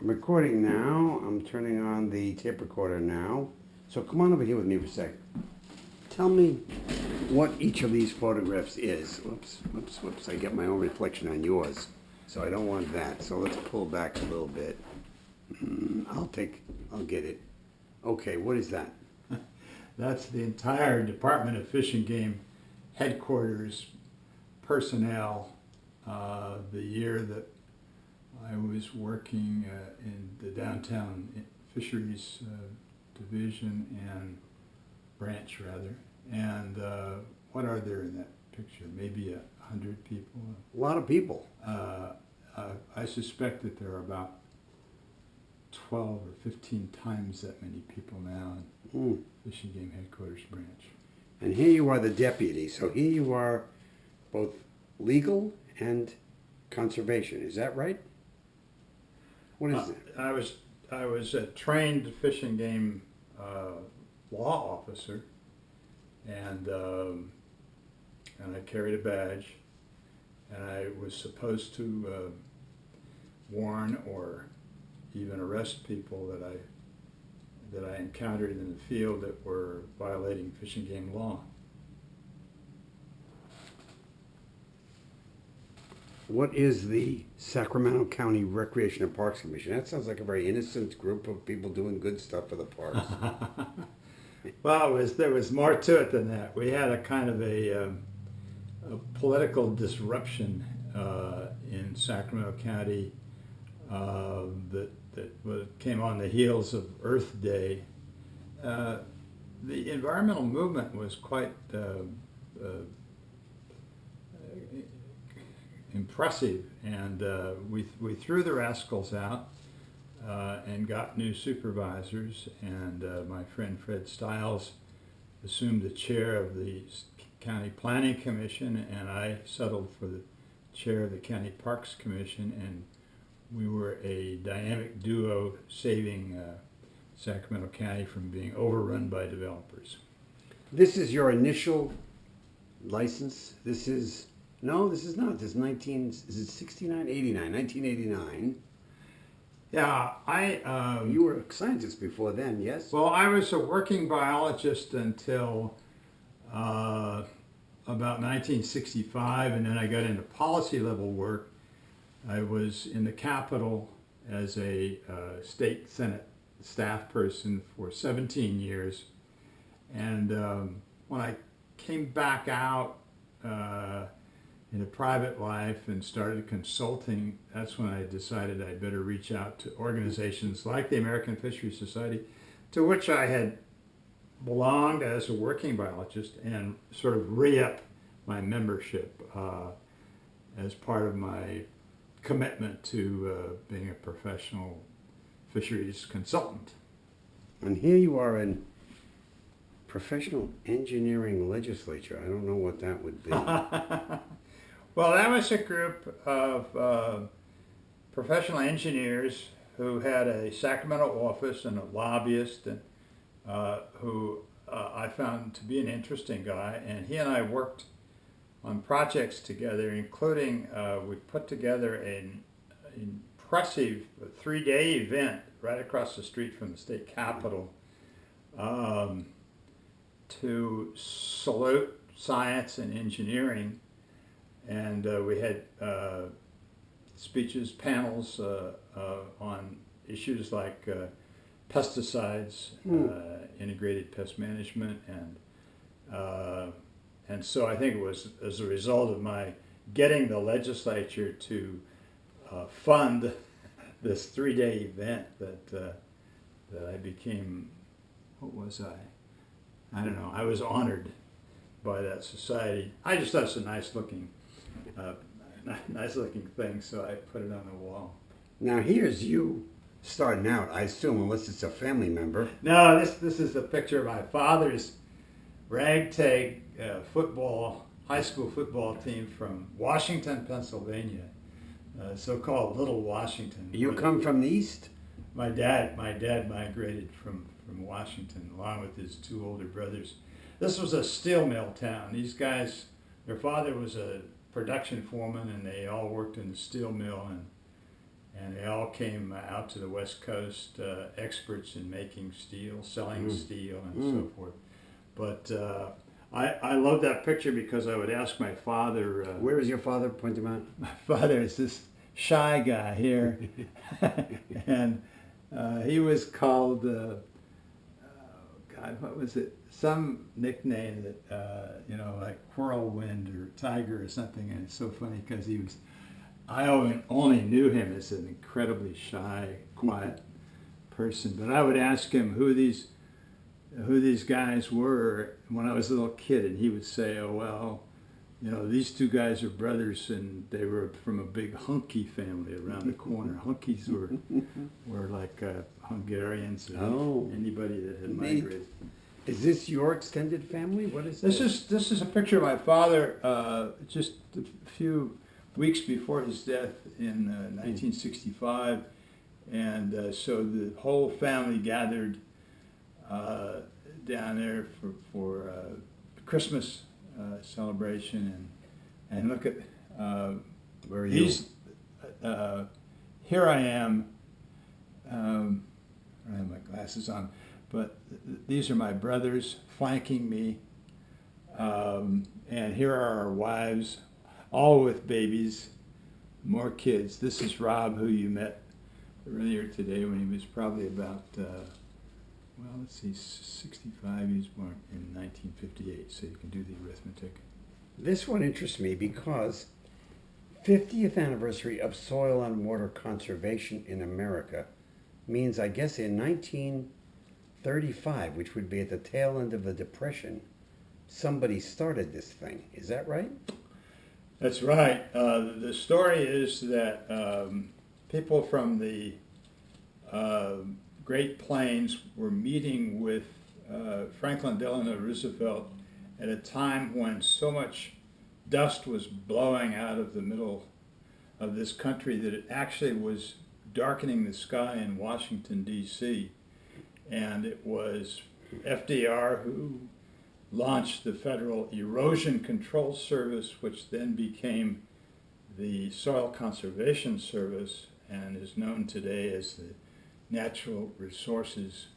I'm recording now. I'm turning on the tape recorder now. So come on over here with me for a sec. Tell me what each of these photographs is. Whoops, whoops, whoops. I get my own reflection on yours. So I don't want that. So let's pull back a little bit. I'll get it. Okay, what is that? That's the entire Department of Fish and Game headquarters personnel. The year that I was working in the downtown fisheries division and branch, rather. And what are there in that picture? Maybe 100 people? A lot of people. I suspect that there are about 12 or 15 times that many people now in Fish and Game headquarters branch. And here you are the deputy. So here you are both legal and conservation. Is that right? What is it? I was a trained Fish and Game law officer, and I carried a badge, and I was supposed to warn or even arrest people that I encountered in the field that were violating Fish and Game law. What is the Sacramento County Recreation and Parks Commission? That sounds like a very innocent group of people doing good stuff for the parks. Well, there was more to it than that. We had a kind of a political disruption in Sacramento County that came on the heels of Earth Day. The environmental movement was quite impressive, and we threw the rascals out and got new supervisors, and my friend Fred Stiles assumed the chair of the County Planning Commission, and I settled for the chair of the County Parks Commission, and we were a dynamic duo saving Sacramento County from being overrun by developers. This is your initial license? This is not. This is 69, 89, 1989. Yeah, you were a scientist before then, yes? Well, I was a working biologist until about 1965, and then I got into policy level work. I was in the Capitol as a state Senate staff person for 17 years, and when I came back out in a private life and started consulting, that's when I decided I'd better reach out to organizations like the American Fisheries Society, to which I had belonged as a working biologist, and sort of re-up my membership as part of my commitment to being a professional fisheries consultant. And here you are in professional engineering legislature. I don't know what that would be. Well, that was a group of professional engineers who had a Sacramento office and a lobbyist, and who I found to be an interesting guy. And he and I worked on projects together, including we put together an impressive 3-day event right across the street from the state capitol to salute science and engineering. And we had speeches, panels on issues like pesticides, integrated pest management, and so I think it was as a result of my getting the legislature to fund this 3-day event that I became, what was I? I don't know. I was honored by that society. I just thought it's a nice looking thing, so I put it on the wall. Now here's you starting out, I assume, unless it's a family member. No, this is a picture of my father's ragtag high school football team from Washington, Pennsylvania, so-called Little Washington. You come from the East? My dad migrated from Washington along with his 2 older brothers. This was a steel mill town. These guys, their father was a production foreman, and they all worked in the steel mill, and they all came out to the West Coast, experts in making steel, selling steel, and so forth. But I love that picture because I would ask my father. Where is your father? Point him out. My father is this shy guy here, and he was called, God, what was it? Some nickname that, you know, like Whirlwind or Tiger or something. And it's so funny because I only knew him as an incredibly shy, quiet person. But I would ask him who these guys were when I was a little kid, and he would say, "Oh well, you know, these two guys are brothers, and they were from a big hunky family around the corner." Hunkies were like Hungarians or anybody that had migrated. Is this your extended family? What is this? This is a picture of my father just a few weeks before his death in 1965, and so the whole family gathered down there for Christmas celebration, and look at where are you? Here I am. I have my glasses on, but these are my brothers flanking me, and here are our wives, all with babies, more kids. This is Rob, who you met earlier today when he was probably about, well, let's see, 65. He was born in 1958, so you can do the arithmetic. This one interests me because 50th anniversary of soil and water conservation in America means, I guess, in 1935, which would be at the tail end of the Depression, somebody started this thing. Is that right? That's right. The story is that people from the Great Plains were meeting with Franklin Delano Roosevelt at a time when so much dust was blowing out of the middle of this country that it actually was darkening the sky in Washington, D.C. And it was FDR who launched the Federal Erosion Control Service, which then became the Soil Conservation Service and is known today as the Natural Resources.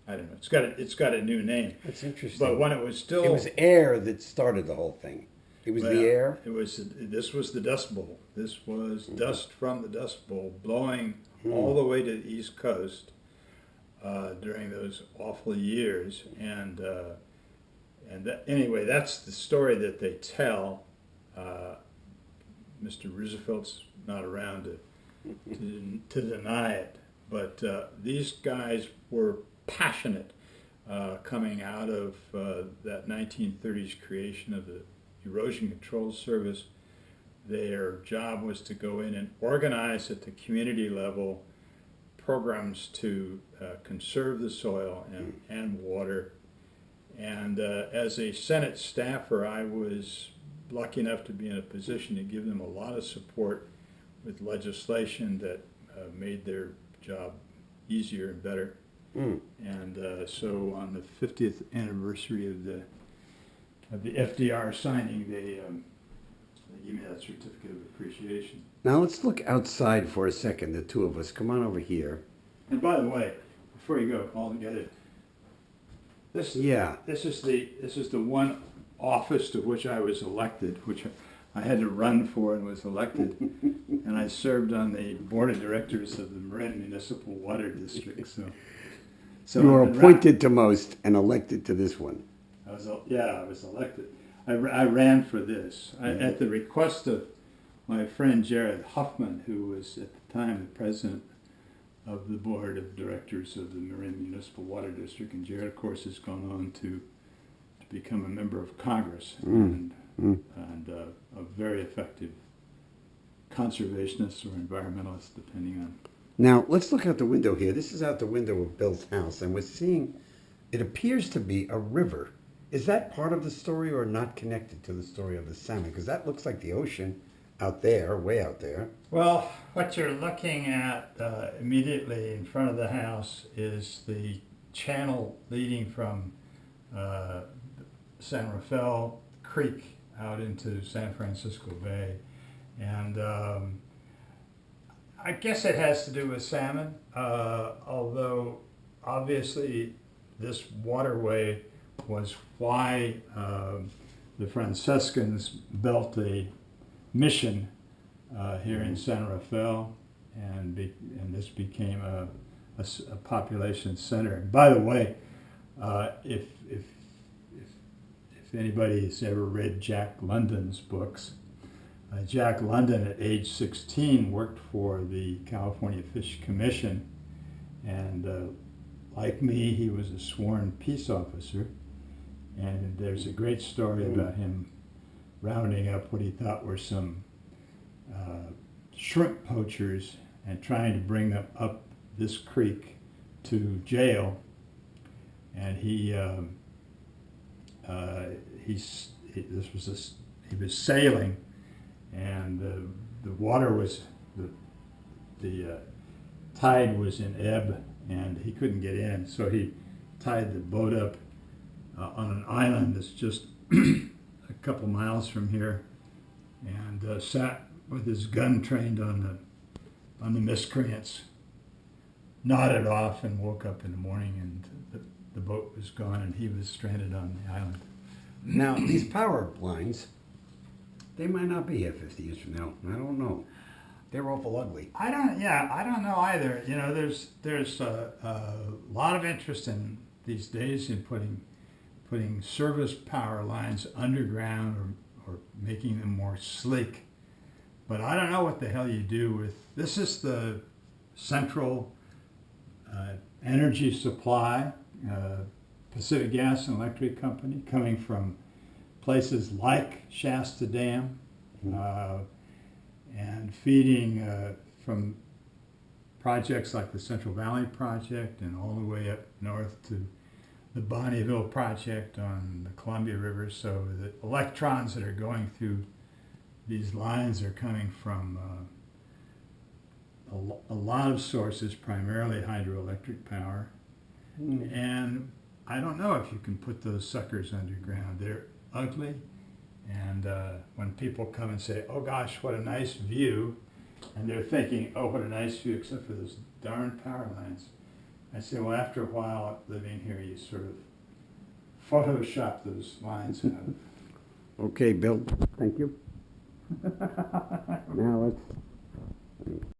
I don't know. It's got a new name. That's interesting. But when it was still, it was air that started the whole thing. It was the air. This was the Dust Bowl. This was dust from the Dust Bowl blowing all the way to the East Coast during those awful years, and anyway, that's the story that they tell. Mr. Roosevelt's not around to deny it, but these guys were passionate coming out of that 1930s creation of the Erosion Control Service. Their job was to go in and organize at the community level programs to conserve the soil and water. And as a Senate staffer, I was lucky enough to be in a position to give them a lot of support with legislation that made their job easier and better. And so on the 50th anniversary of the FDR signing, they gave me that certificate of appreciation. Now let's look outside for a second, the two of us. Come on over here. And by the way, before you go all together, this is the one office to which I was elected, which I had to run for and was elected, and I served on the board of directors of the Marin Municipal Water District. So You were appointed to most and elected to this one. I was elected. I ran for this at the request of my friend Jared Huffman, who was at the time the president of the board of directors of the Marin Municipal Water District, and Jared, of course, has gone on to become a member of Congress and a very effective conservationist or environmentalist, depending on. Now let's look out the window here. This is out the window of Bill's house, and we're seeing, it appears to be a river. Is that part of the story or not connected to the story of the salmon? Because that looks like the ocean out there, way out there. Well, what you're looking at immediately in front of the house is the channel leading from San Rafael Creek out into San Francisco Bay. And I guess it has to do with salmon, although obviously this waterway was why the Franciscans built a mission here in San Rafael, and this became a population center. And by the way, if anybody's ever read Jack London's books, Jack London at age 16 worked for the California Fish Commission, and like me, he was a sworn peace officer. And there's a great story about him rounding up what he thought were some shrimp poachers and trying to bring them up this creek to jail. And he was sailing, and the water was the tide was in ebb, and he couldn't get in, so he tied the boat up on an island that's just a couple miles from here, and sat with his gun trained on the miscreants, nodded off, and woke up in the morning, and the boat was gone, and he was stranded on the island. Now, these power lines, they might not be here 50 years from now. I don't know. They're awful ugly. I don't know either. You know, there's a lot of interest in these days in putting service power lines underground or making them more sleek. But I don't know what the hell you do with, this is the central energy supply, Pacific Gas and Electric Company, coming from places like Shasta Dam, and feeding from projects like the Central Valley Project and all the way up north to the Bonneville Project on the Columbia River. So the electrons that are going through these lines are coming from a lot of sources, primarily hydroelectric power. And I don't know if you can put those suckers underground. They're ugly. And when people come and say, oh gosh, what a nice view, and they're thinking, oh, what a nice view, except for those darn power lines. I say, well, after a while living here, you sort of Photoshop those lines out. Okay, Bill. Thank you. Now let's